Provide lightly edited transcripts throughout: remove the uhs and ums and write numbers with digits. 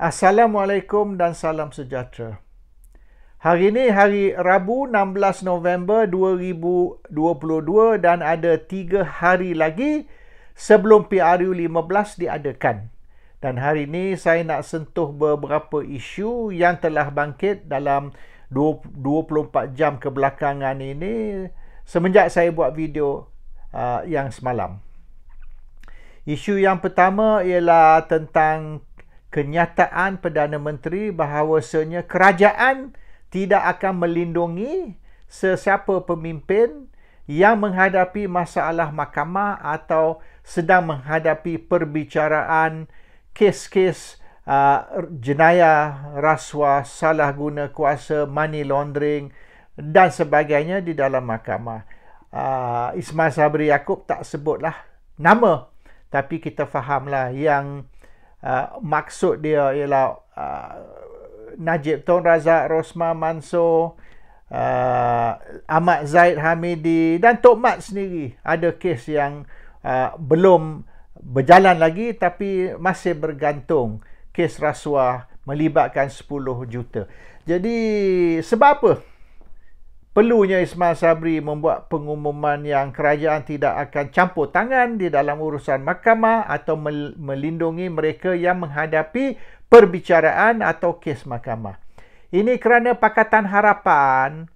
Assalamualaikum dan salam sejahtera. Hari ini hari Rabu 16 November 2022 dan ada 3 hari lagi sebelum PRU 15 diadakan. Dan hari ini saya nak sentuh beberapa isu yang telah bangkit dalam 24 jam kebelakangan ini semenjak saya buat video yang semalam. Isu yang pertama ialah tentang kenyataan Perdana Menteri bahawasanya kerajaan tidak akan melindungi sesiapa pemimpin yang menghadapi masalah mahkamah atau sedang menghadapi perbicaraan kes-kes jenayah, rasuah, salah guna kuasa, money laundering dan sebagainya di dalam mahkamah. Ismail Sabri Yaakob tak sebutlah nama, tapi kita fahamlah yang maksud dia ialah Najib Tun Razak, Rosman Mansor, Ahmad Zaid Hamidi dan Tok Mat sendiri. Ada kes yang belum berjalan lagi tapi masih bergantung. Kes rasuah melibatkan 10 juta. Jadi sebab apa perlunya Ismail Sabri membuat pengumuman yang kerajaan tidak akan campur tangan di dalam urusan mahkamah atau melindungi mereka yang menghadapi perbicaraan atau kes mahkamah. Ini kerana Pakatan Harapan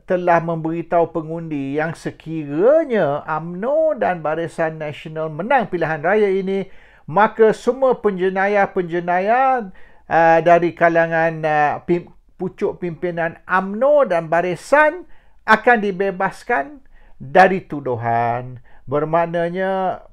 telah memberitahu pengundi yang sekiranya UMNO dan Barisan Nasional menang pilihan raya ini, maka semua penjenayah-penjenayah dari kalangan pucuk pimpinan UMNO dan Barisan akan dibebaskan dari tuduhan. Bermaknanya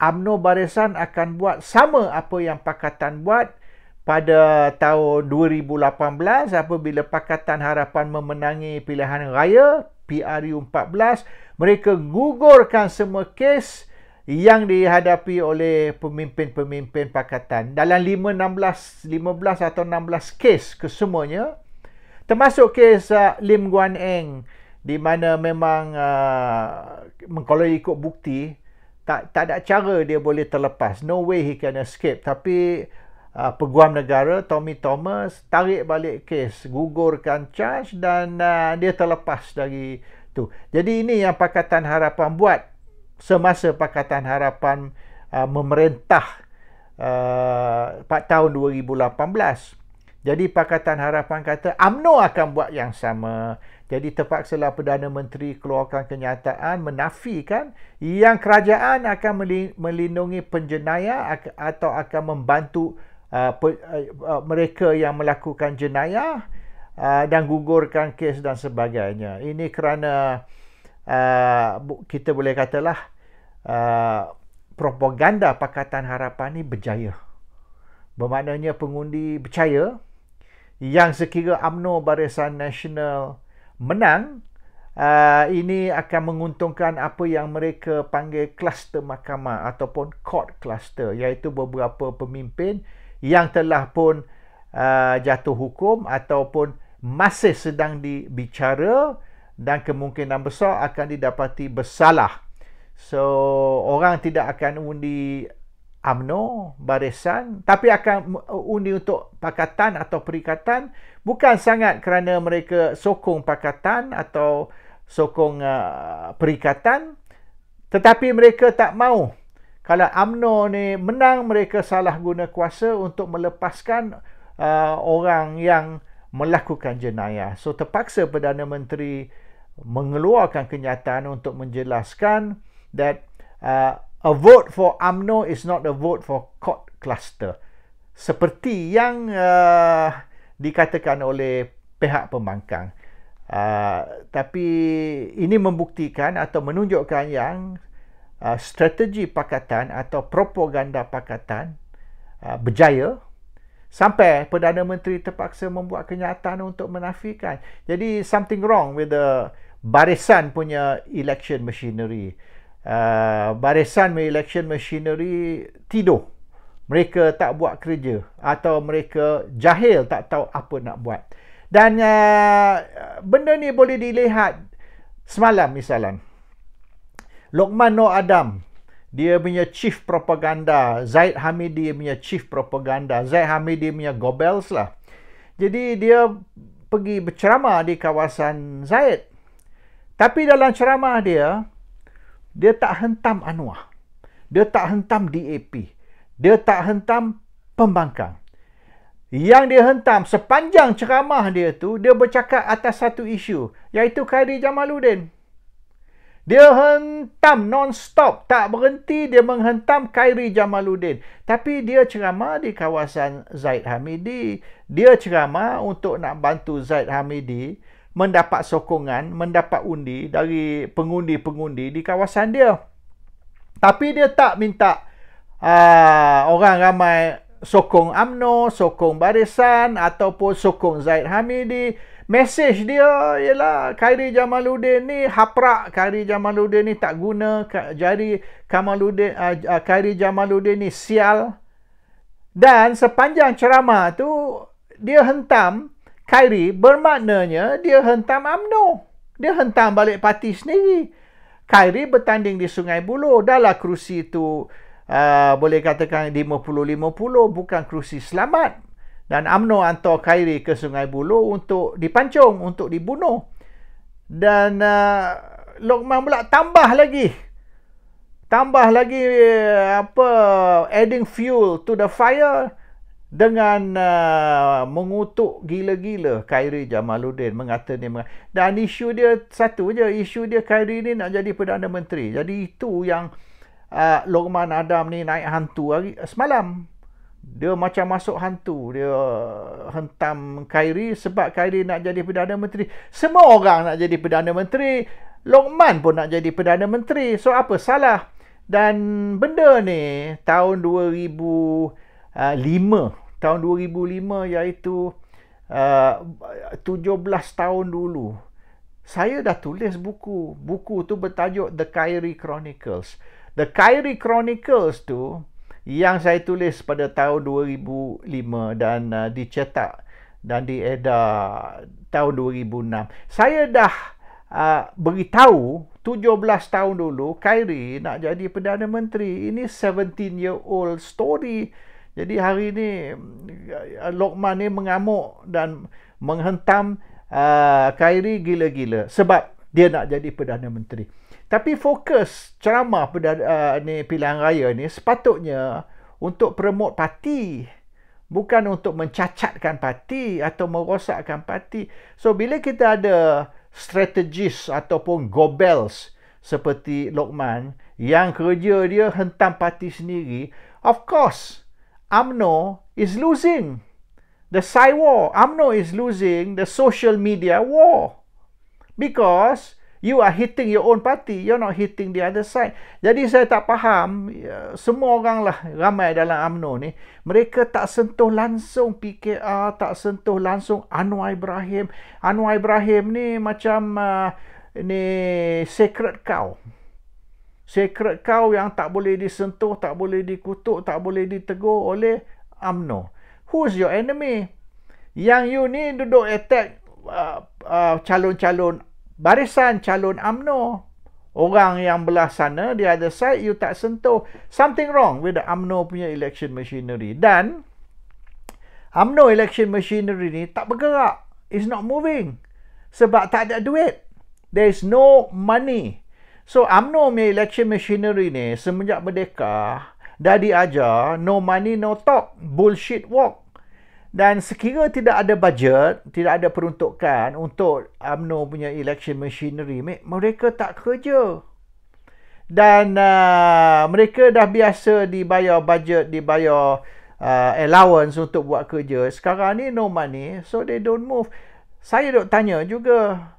UMNO Barisan akan buat sama apa yang Pakatan buat pada tahun 2018 apabila Pakatan Harapan memenangi pilihan raya PRU 14. Mereka gugurkan semua kes yang dihadapi oleh pemimpin-pemimpin pakatan. Dalam 15 atau 16 kes kesemuanya, termasuk kes Lim Guan Eng, di mana memang kalau ikut bukti, tak ada cara dia boleh terlepas. No way he can escape. Tapi Peguam Negara, Tommy Thomas, tarik balik kes, gugurkan charge dan dia terlepas dari tu. Jadi ini yang Pakatan Harapan buat semasa Pakatan Harapan memerintah tahun 2018. Jadi Pakatan Harapan kata UMNO akan buat yang sama. Jadi terpaksalah Perdana Menteri keluarkan kenyataan menafikan yang kerajaan akan melindungi penjenayah atau akan membantu mereka yang melakukan jenayah dan gugurkan kes dan sebagainya. Ini kerana kita boleh katalah propaganda Pakatan Harapan ni berjaya. Bermaknanya pengundi percaya yang sekira UMNO Barisan Nasional menang, ini akan menguntungkan apa yang mereka panggil kluster mahkamah ataupun court cluster, iaitu beberapa pemimpin yang telah pun jatuh hukum ataupun masih sedang dibicara dan kemungkinan besar akan didapati bersalah. So, orang tidak akan undi UMNO, Barisan, tapi akan undi untuk Pakatan atau Perikatan, bukan sangat kerana mereka sokong Pakatan atau sokong Perikatan, tetapi mereka tak mahu kalau UMNO ni menang, mereka salah guna kuasa untuk melepaskan orang yang melakukan jenayah. So, terpaksa Perdana Menteri mengeluarkan kenyataan untuk menjelaskan that a vote for UMNO is not a vote for court cluster. Seperti yang dikatakan oleh pihak pembangkang. Tapi ini membuktikan atau menunjukkan yang strategi Pakatan atau propaganda Pakatan berjaya sampai Perdana Menteri terpaksa membuat kenyataan untuk menafikan. Jadi something wrong with the Barisan punya election machinery. Barisan punya election machinery tidur. Mereka tak buat kerja atau mereka jahil, tak tahu apa nak buat. Dan benda ni boleh dilihat semalam misalan. Lokman Nur Adam dia punya chief propaganda, Zaid Hamidi punya chief propaganda, Zaid Hamidi punya Goebbels lah. Jadi dia pergi berceramah di kawasan Zaid. Tapi dalam ceramah dia tak hentam Anwar. Dia tak hentam DAP. Dia tak hentam pembangkang. Yang dia hentam sepanjang ceramah dia tu, dia bercakap atas satu isu, iaitu Khairi Jamaluddin. Dia hentam non-stop, tak berhenti dia menghentam Khairi Jamaluddin. Tapi dia ceramah di kawasan Zaid Hamidi. Dia ceramah untuk nak bantu Zaid Hamidi mendapat sokongan, mendapat undi dari pengundi-pengundi di kawasan dia. Tapi dia tak minta orang ramai sokong UMNO, sokong Barisan ataupun sokong Zaid Hamidi. Mesej dia ialah Khairi Jamaluddin ni haprak, Khairi Jamaluddin ni tak guna, Khairi Jamaluddin ni sial. Dan sepanjang ceramah tu dia hentam Khairi, bermaknanya dia hentam UMNO. Dia hentam balik parti sendiri. Khairi bertanding di Sungai Buloh. Dahlah kerusi tu boleh katakan 50-50, bukan kerusi selamat. Dan UMNO hantar Khairi ke Sungai Buloh untuk dipancung, untuk dibunuh. Dan Lokman pula tambah lagi adding fuel to the fire dengan mengutuk gila-gila Khairi Jamaluddin, dan isu dia satu je, isu dia Khairi ni nak jadi Perdana Menteri. Jadi itu yang Lokman Adam ni naik hantu semalam. Dia macam masuk hantu. Dia hentam Khairi sebab Khairi nak jadi Perdana Menteri. Semua orang nak jadi Perdana Menteri. Lokman pun nak jadi Perdana Menteri. So apa salah? Dan benda ni tahun 2005 iaitu 17 tahun dulu, saya dah tulis buku. Buku tu bertajuk The Khairi Chronicles. The Khairi Chronicles tu yang saya tulis pada tahun 2005 dan dicetak dan diedar tahun 2006. Saya dah beritahu 17 tahun dulu Khairi nak jadi Perdana Menteri. Ini 17-year-old story. Jadi hari ni Lokman ni mengamuk dan menghentam Khairi gila-gila sebab dia nak jadi Perdana Menteri. Tapi fokus ceramah ni pilihan raya ni sepatutnya untuk promote parti, bukan untuk mencacatkan parti atau merosakkan parti. So bila kita ada strategis ataupun Goebbels seperti Lokman yang kerja dia hentam parti sendiri, of course UMNO is losing the Psy war. UMNO is losing the social media war because you are hitting your own party, you're not hitting the other side. Jadi saya tak faham, semua orang lah, ramai dalam UMNO ni, mereka tak sentuh langsung PKR, tak sentuh langsung Anwar Ibrahim. Anwar Ibrahim ni macam ni sacred cow. Sacred cow yang tak boleh disentuh, tak boleh dikutuk, tak boleh ditegur oleh UMNO. Who's your enemy? Yang you ni duduk attack calon-calon Barisan, calon UMNO. Orang yang belah sana, the other side, you tak sentuh. Something wrong with the UMNO punya election machinery. Dan UMNO election machinery ni tak bergerak. It's not moving. Sebab tak ada duit. There is no money. So UMNO punya election machinery ni semenjak merdeka dah diajar no money, no talk. Bullshit walk. Dan sekira tidak ada budget, tidak ada peruntukan untuk UMNO punya election machinery, mereka tak kerja. Dan mereka dah biasa dibayar budget, dibayar allowance untuk buat kerja. Sekarang ni no money, so they don't move. Saya duk tanya juga,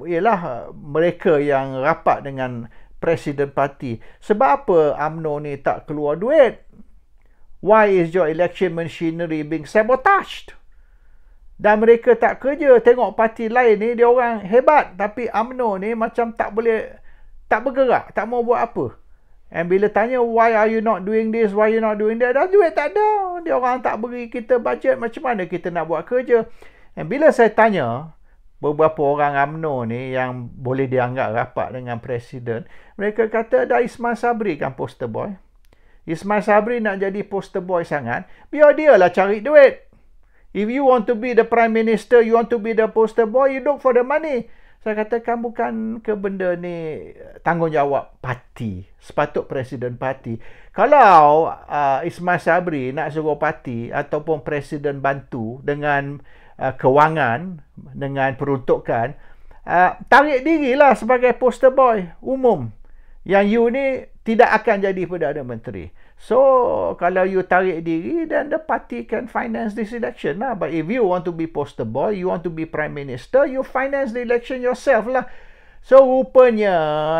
ialah mereka yang rapat dengan Presiden Parti, sebab apa UMNO ni tak keluar duit? Why is your election machinery being sabotaged? Dan mereka tak kerja. Tengok parti lain ni, dia orang hebat. Tapi UMNO ni macam tak bergerak. Tak mau buat apa. And bila tanya, why are you not doing this? Why you not doing that? Dah duit tak ada. Dia orang tak beri kita budget. Macam mana kita nak buat kerja? And bila saya tanya, beberapa orang UMNO ni yang boleh dianggap rapat dengan Presiden, mereka kata dah Ismail Sabri kan poster boy. Ismail Sabri nak jadi poster boy sangat, biar dia lah cari duit. If you want to be the Prime Minister, you want to be the poster boy, you look for the money. Saya katakan bukan ke benda ni tanggungjawab parti. Sepatut Presiden parti. Kalau Ismail Sabri nak suruh parti ataupun Presiden bantu dengan kewangan, dengan peruntukan, tarik dirilah sebagai poster boy umum. Yang you ni tidak akan jadi Perdana Menteri. So, kalau you tarik diri, then the party can finance this election lah. But if you want to be poster boy, you want to be Prime Minister, you finance the election yourself lah. So, rupanya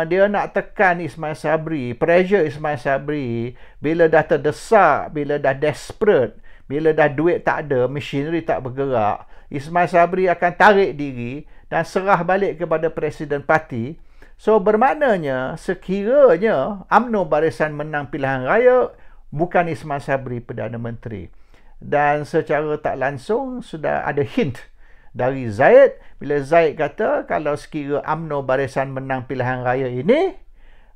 dia nak tekan Ismail Sabri, pressure Ismail Sabri, bila dah terdesak, bila dah desperate, bila dah duit tak ada, machinery tak bergerak, Ismail Sabri akan tarik diri dan serah balik kepada Presiden Parti. So, bermaknanya sekiranya UMNO Barisan Menang Pilihan Raya, bukan Ismail Sabri Perdana Menteri. Dan secara tak langsung sudah ada hint dari Zaid, bila Zaid kata kalau sekiranya UMNO Barisan Menang Pilihan Raya ini,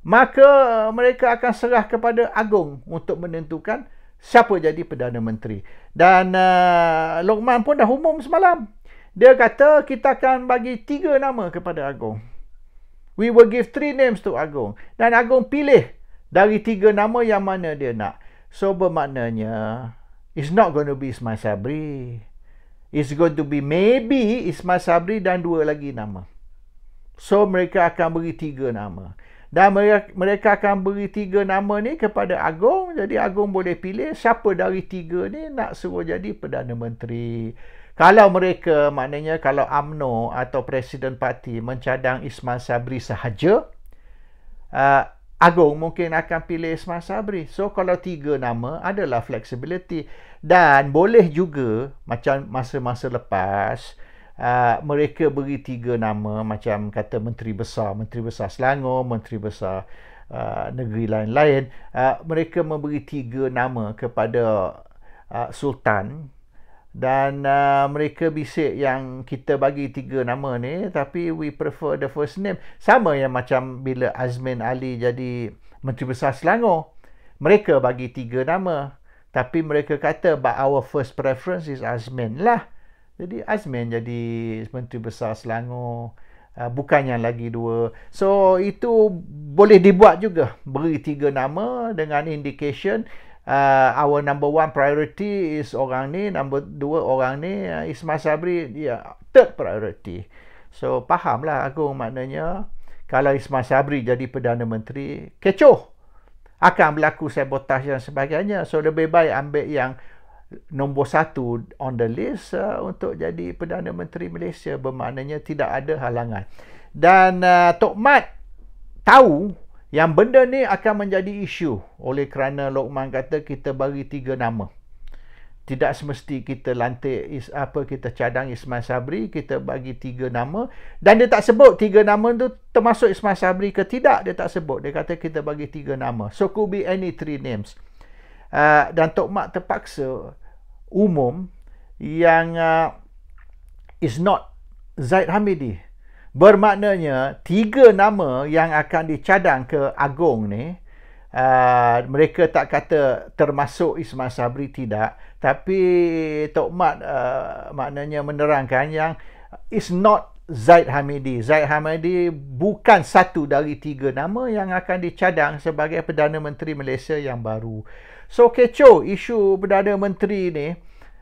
maka mereka akan serah kepada Agong untuk menentukan siapa jadi Perdana Menteri. Dan Lokman pun dah umum semalam. Dia kata kita akan bagi 3 nama kepada Agong. We will give 3 names to Agong. Dan Agong pilih dari 3 nama yang mana dia nak. So bermaknanya, it's not going to be Ismail Sabri. It's going to be maybe Ismail Sabri dan 2 lagi nama. So mereka akan beri 3 nama. Dan mereka akan beri 3 nama ni kepada Agong. Jadi Agong boleh pilih siapa dari 3 ni nak suruh jadi Perdana Menteri. Kalau mereka, maknanya kalau UMNO atau Presiden Parti mencadang Ismail Sabri sahaja, Agong mungkin akan pilih Ismail Sabri. So, kalau 3 nama adalah flexibility. Dan boleh juga, macam masa-masa lepas, mereka beri 3 nama, macam kata Menteri Besar Selangor, Menteri Besar negeri lain-lain. Mereka memberi 3 nama kepada Sultan. Dan mereka bisik yang kita bagi 3 nama ni, tapi we prefer the first name. Sama yang macam bila Azmin Ali jadi Menteri Besar Selangor, mereka bagi 3 nama, tapi mereka kata but our first preference is Azmin lah. Jadi Azmin jadi Menteri Besar Selangor, bukan yang lagi 2. So itu boleh dibuat juga, beri 3 nama dengan indication our number 1 priority is orang ni, number 2 orang ni, Ismail Sabri dia third priority. So fahamlah aku, maknanya kalau Ismail Sabri jadi Perdana Menteri, kecoh, akan berlaku sabotaj dan sebagainya. So lebih baik ambil yang nombor 1 on the list untuk jadi Perdana Menteri Malaysia. Bermaknanya tidak ada halangan. Dan Tok Mat tahu yang benda ni akan menjadi isu, oleh kerana Lokman kata kita bagi 3 nama. Tidak semesti kita lantik kita cadang Ismail Sabri, kita bagi 3 nama, dan dia tak sebut 3 nama tu termasuk Ismail Sabri ke tidak, dia tak sebut. Dia kata kita bagi 3 nama. So could be any 3 names. Dan Tok Mat terpaksa umum yang is not Zaid Hamidi. Bermaknanya 3 nama yang akan dicadang ke Agong ni, mereka tak kata termasuk Ismail Sabri, tidak, tapi Tok Mat maknanya menerangkan yang is not Zaid Hamidi. Zaid Hamidi bukan satu dari 3 nama yang akan dicadang sebagai Perdana Menteri Malaysia yang baru. So kecoh isu Perdana Menteri ni,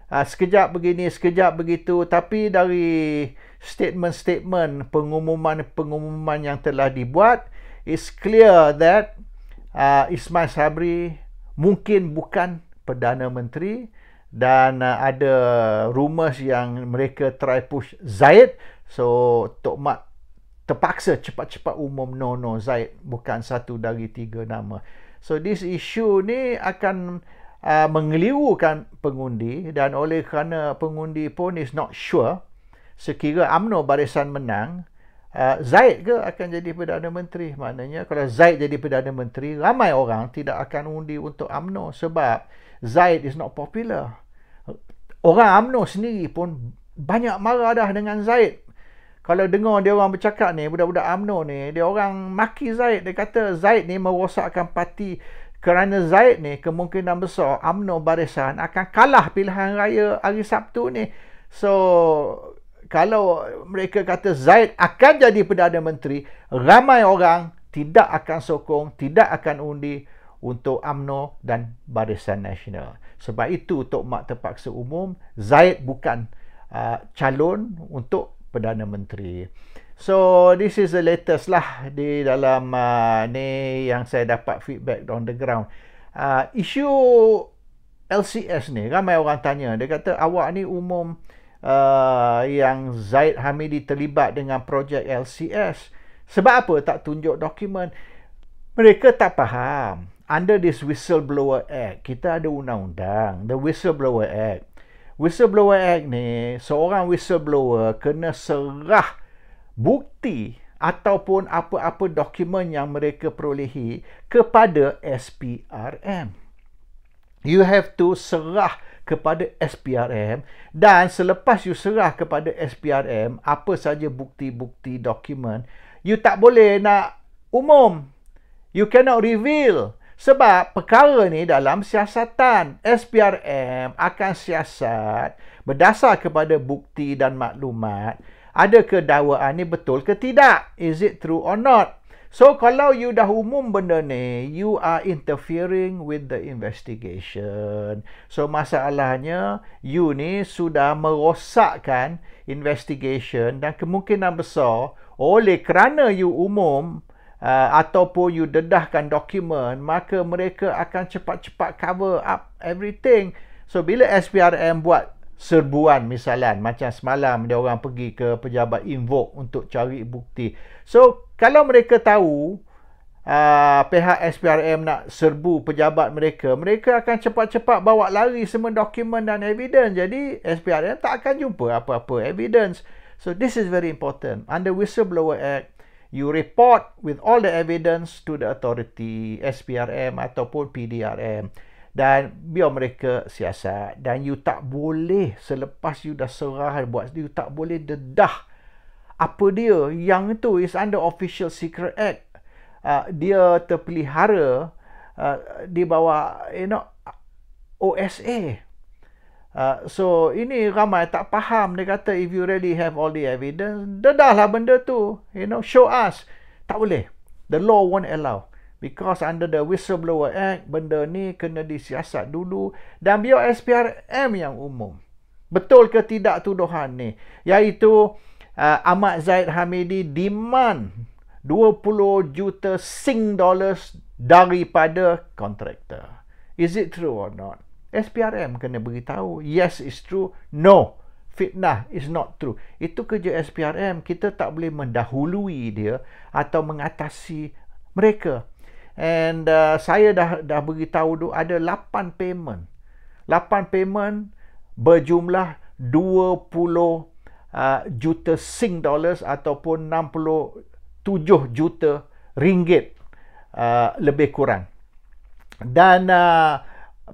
sekejap begini, sekejap begitu, tapi dari statement-statement, pengumuman yang telah dibuat, it's clear that Ismail Sabri mungkin bukan Perdana Menteri, dan ada rumours yang mereka try push Zaid. So Tok Mat terpaksa cepat-cepat umum, no, Zaid bukan satu dari 3 nama. So this issue ni akan mengelirukan pengundi, dan oleh kerana pengundi pun is not sure sekira UMNO Barisan Menang, Zaid ke akan jadi Perdana Menteri. Maknanya kalau Zaid jadi Perdana Menteri, ramai orang tidak akan undi untuk UMNO sebab Zaid is not popular. Orang UMNO sendiri pun banyak marah dah dengan Zaid. kalau dengar dia orang bercakap ni, budak-budak UMNO ni, dia orang maki Zaid. Dia kata Zaid ni merosakkan parti. Kerana Zaid ni, kemungkinan besar UMNO Barisan akan kalah pilihan raya hari Sabtu ni. So, kalau mereka kata Zaid akan jadi Perdana Menteri, ramai orang tidak akan sokong, tidak akan undi untuk UMNO dan Barisan Nasional. Sebab itu Tok Mak terpaksa umum, Zaid bukan calon untuk Perdana Menteri. So, this is the latest lah di dalam ni yang saya dapat feedback on the ground. Isu LCS ni, ramai orang tanya. Dia kata, awak ni umum yang Zahid Hamidi terlibat dengan projek LCS. Sebab apa tak tunjuk dokumen? Mereka tak faham. Under this Whistleblower Act, kita ada undang-undang, the Whistleblower Act. Whistleblower Act ni, seorang whistleblower kena serah bukti ataupun apa-apa dokumen yang mereka perolehi kepada SPRM. You have to serah kepada SPRM, dan selepas you serah kepada SPRM, apa saja bukti-bukti dokumen, you tak boleh nak umum. You cannot reveal. Sebab perkara ni dalam siasatan. SPRM akan siasat berdasar kepada bukti dan maklumat. Adakah dakwaan ni betul ke tidak? Is it true or not? So, kalau you dah umum benda ni, you are interfering with the investigation. So, masalahnya, you ni sudah merosakkan investigation, dan kemungkinan besar, oleh kerana you umum, ataupun you dedahkan dokumen, maka mereka akan cepat-cepat cover up everything. So, bila SPRM buat serbuan misalan, macam semalam dia orang pergi ke pejabat Invoke untuk cari bukti. So, kalau mereka tahu pihak SPRM nak serbu pejabat mereka, mereka akan cepat-cepat bawa lari semua dokumen dan evidence. Jadi, SPRM tak akan jumpa apa-apa evidence. So, this is very important. Under Whistleblower Act, you report with all the evidence to the authority, SPRM ataupun PDRM. Dan biar mereka siasat. Dan you tak boleh, selepas you dah serah buat, you tak boleh dedah apa dia. Yang itu is under Official Secret Act. Dia terpelihara di bawah OSA. So, ini ramai tak faham. Dia kata, if you really have all the evidence, dedahlah benda tu. Show us. Tak boleh. The law won't allow. Because under the Whistleblower Act, benda ni kena disiasat dulu. Dan biar SPRM yang umum. Betul ke tidak tuduhan ni? Iaitu, Ahmad Zahid Hamidi demand 20 juta Sing dollars daripada kontraktor. Is it true or not? SPRM kena beritahu, yes is true, no, fitnah is not true. Itu kerja SPRM. Kita tak boleh mendahului dia atau mengatasi mereka. And saya dah beritahu tu ada 8 payment. 8 payment berjumlah 20 juta Sing dollars ataupun 67 juta ringgit lebih kurang. Dan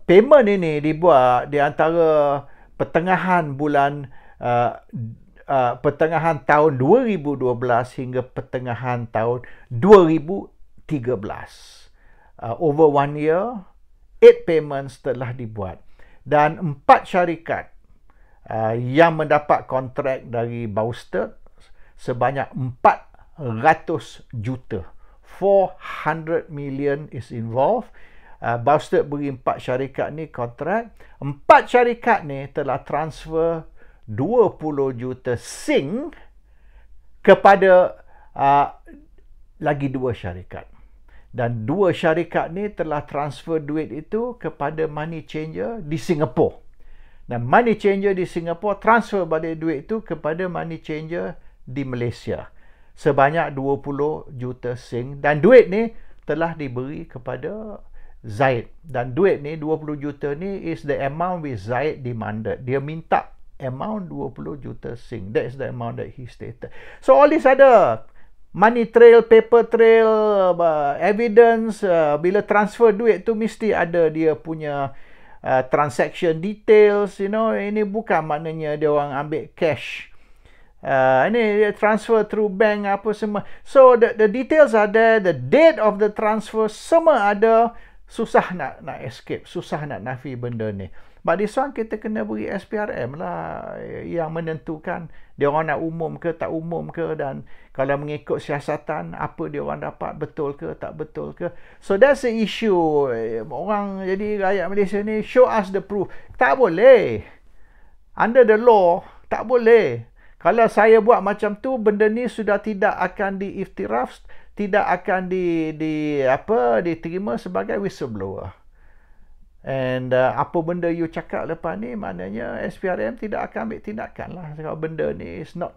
payment ini dibuat di antara pertengahan tahun 2012 hingga pertengahan tahun 2013. Over 1 year, 8 payments telah dibuat. Dan 4 syarikat yang mendapat kontrak dari Baustert sebanyak 400 juta. 400 million is involved. Baustert beri 4 syarikat ni kontrak. 4 syarikat ni telah transfer 20 juta Sing kepada lagi 2 syarikat. Dan 2 syarikat ni telah transfer duit itu kepada money changer di Singapura. Dan money changer di Singapura transfer balik duit itu kepada money changer di Malaysia. Sebanyak 20 juta Sing. Dan duit ni telah diberi kepada Zahid. Dan duit ni, 20 juta ni is the amount which Zahid demanded. Dia minta amount 20 juta Sing. That is the amount that he stated. So all this ada money trail, paper trail, evidence. Bila transfer duit tu mesti ada dia punya transaction details. Ini bukan maknanya dia orang ambil cash Ini transfer through bank apa semua. So the details are there, the date of the transfer semua ada. Susah nak escape, susah nak nafi benda ni. But this one kita kena beri SPRM lah yang menentukan dia orang nak umum ke tak umum ke, dan kalau mengikut siasatan apa dia orang dapat, betul ke tak betul ke. So that's the issue. Orang jadi rakyat Malaysia ni show us the proof. Tak boleh. Under the law tak boleh. Kalau saya buat macam tu, benda ni sudah tidak akan diiktiraf, tidak akan diterima sebagai whistleblower. And apa benda you cakap lepas ni, maknanya SPRM tidak akan ambil tindakan lah. Sebab benda ni is not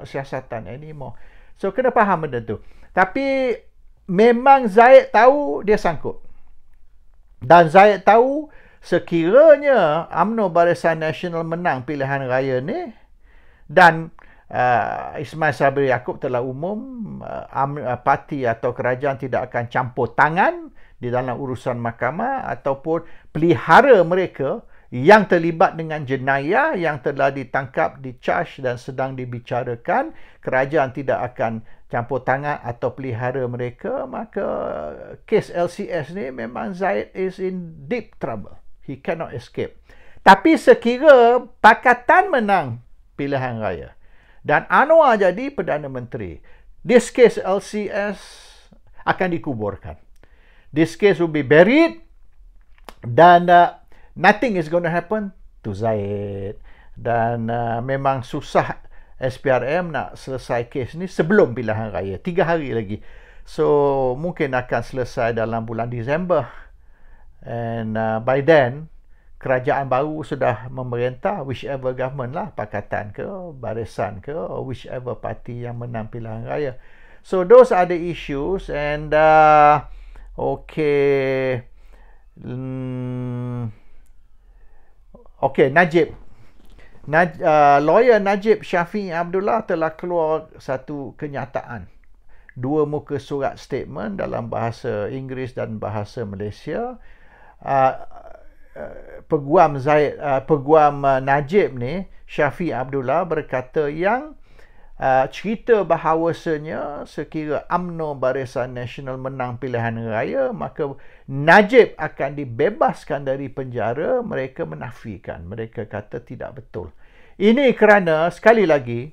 siasatan anymore. So kena faham benda tu. Tapi memang Zahid tahu dia sangkut. Dan Zahid tahu sekiranya UMNO Barisan Nasional menang pilihan raya ni, dan Ismail Sabri Yaakob telah umum parti atau kerajaan tidak akan campur tangan di dalam urusan mahkamah ataupun pelihara mereka yang terlibat dengan jenayah yang telah ditangkap, di-charge dan sedang dibicarakan. Kerajaan tidak akan campur tangan atau pelihara mereka, maka kes LCS ni memang Zahid is in deep trouble. He cannot escape. Tapi sekira Pakatan menang pilihan raya dan Anwar jadi Perdana Menteri, this case LCS akan dikuburkan. This case will be buried, dan nothing is going to happen to Zahid. Dan memang susah SPRM nak selesai kes ni sebelum pilihan raya, 3 hari lagi. So mungkin akan selesai dalam bulan Disember, and by then kerajaan baru sudah memerintah, whichever government lah, Pakatan ke, Barisan ke, or whichever party yang menang pilihan raya. So those are the issues. And Najib. Lawyer Najib Syafiq Abdullah telah keluar satu kenyataan. 2 muka surat statement dalam bahasa Inggeris dan bahasa Malaysia. Peguam Najib ni, Syafiq Abdullah, berkata yang cerita bahawasanya sekira UMNO Barisan Nasional menang pilihan raya, maka Najib akan dibebaskan dari penjara. Mereka menafikan. Mereka kata tidak betul. Ini kerana sekali lagi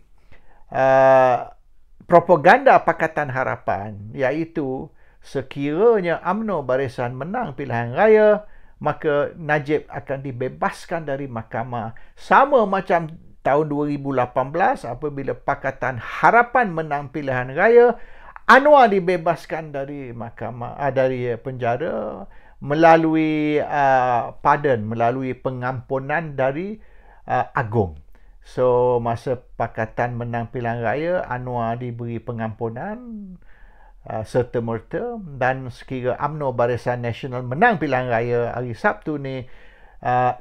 propaganda Pakatan Harapan, iaitu sekiranya UMNO Barisan menang pilihan raya, maka Najib akan dibebaskan dari mahkamah. Sama macam tahun 2018 apabila Pakatan Harapan menang pilihan raya, Anwar dibebaskan dari mahkamah, dari penjara melalui pardon, melalui pengampunan dari Agong. So masa Pakatan menang pilihan raya, Anwar diberi pengampunan serta-merta, dan sekira UMNO Barisan Nasional menang pilihan raya hari Sabtu ni,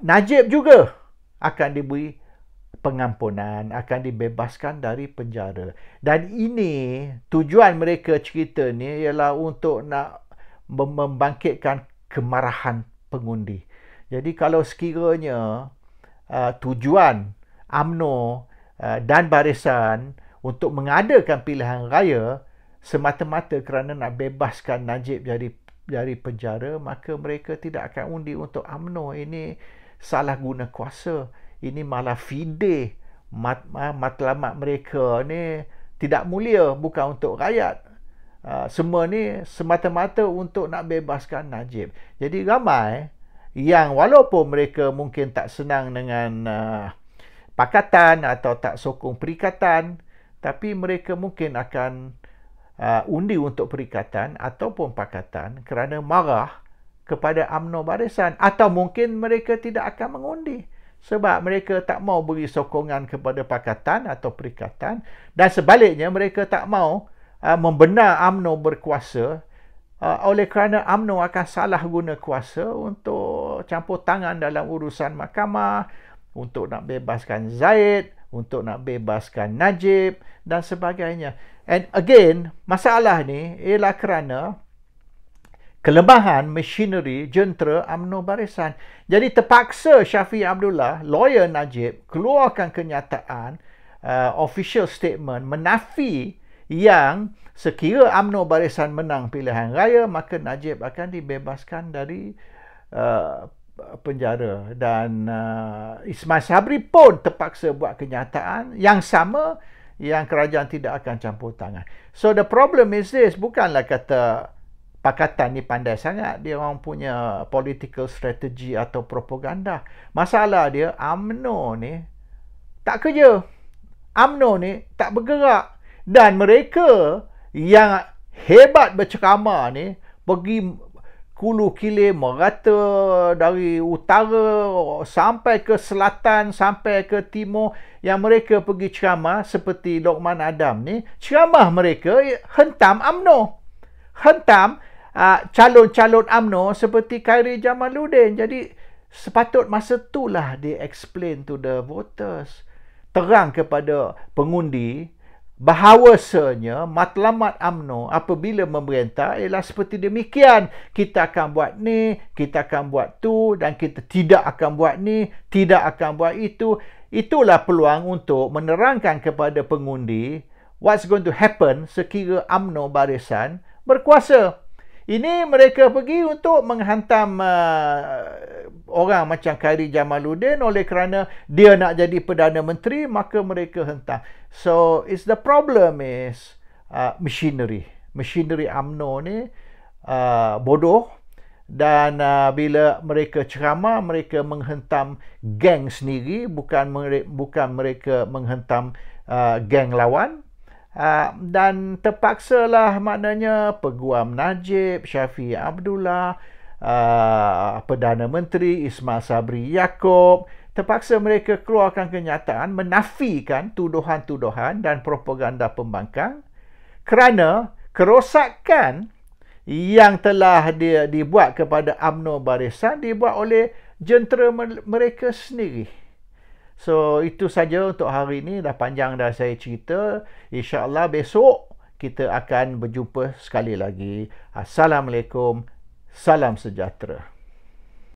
Najib juga akan diberi pengampunan, akan dibebaskan dari penjara. Dan ini tujuan mereka cerita ni ialah untuk nak membangkitkan kemarahan pengundi. Jadi kalau sekiranya tujuan UMNO dan Barisan untuk mengadakan pilihan raya semata-mata kerana nak bebaskan Najib dari penjara, maka mereka tidak akan undi untuk UMNO. Ini salah guna kuasa. Ini malah fideh. Matlamat mereka ni tidak mulia, bukan untuk rakyat. Semua ni semata-mata untuk nak bebaskan Najib. Jadi ramai yang walaupun mereka mungkin tak senang dengan Pakatan atau tak sokong Perikatan, tapi mereka mungkin akan undi untuk Perikatan ataupun Pakatan kerana marah kepada UMNO Barisan, atau mungkin mereka tidak akan mengundi sebab mereka tak mau beri sokongan kepada Pakatan atau Perikatan, dan sebaliknya mereka tak mau membenar UMNO berkuasa, oleh kerana UMNO akan salah guna kuasa untuk campur tangan dalam urusan mahkamah, untuk nak bebaskan Zahid, untuk nak bebaskan Najib dan sebagainya. And again, masalah ni ialah kerana kelemahan machinery jentera UMNO Barisan. Jadi terpaksa Syafiq Abdullah, lawyer Najib, keluarkan kenyataan official statement menafi yang sekira UMNO Barisan menang pilihan raya, maka Najib akan dibebaskan dari penjara. Dan Ismail Sabri pun terpaksa buat kenyataan yang sama, yang kerajaan tidak akan campur tangan. So the problem is this, bukanlah kata Pakatan ni pandai sangat, dia orang punya political strategy atau propaganda. Masalah dia, UMNO ni tak kerja. UMNO ni tak bergerak. Dan mereka yang hebat berceramah ni pergi hulu hilir merata dari utara sampai ke selatan, sampai ke timur. Yang mereka pergi ceramah seperti Lokman Adam ni, ceramah mereka hentam UMNO, hentam calon-calon UMNO seperti Khairi Jamaluddin. Jadi sepatut masa itulah dia explain to the voters, terang kepada pengundi bahawasanya matlamat UMNO apabila memerintah ialah seperti demikian. Kita akan buat ni, kita akan buat tu, dan kita tidak akan buat ni, tidak akan buat itu. Itulah peluang untuk menerangkan kepada pengundi what's going to happen sekira UMNO Barisan berkuasa. Ini mereka pergi untuk menghantam orang macam Khairi Jamaluddin. Oleh kerana dia nak jadi Perdana Menteri, maka mereka hentam. So, the problem is machinery. Machinery UMNO ni bodoh. Dan bila mereka ceramah, mereka menghentam geng sendiri. Bukan mereka menghentam geng lawan. Dan terpaksalah maknanya Peguam Najib, Syafiee Abdullah, Perdana Menteri Ismail Sabri Yaakob, terpaksa mereka keluarkan kenyataan menafikan tuduhan-tuduhan dan propaganda pembangkang kerana kerosakan yang telah dibuat kepada UMNO Barisan dibuat oleh jentera mereka sendiri. So, itu saja untuk hari ini. Dah panjang dah saya cerita. InsyaAllah besok kita akan berjumpa sekali lagi. Assalamualaikum. Salam sejahtera.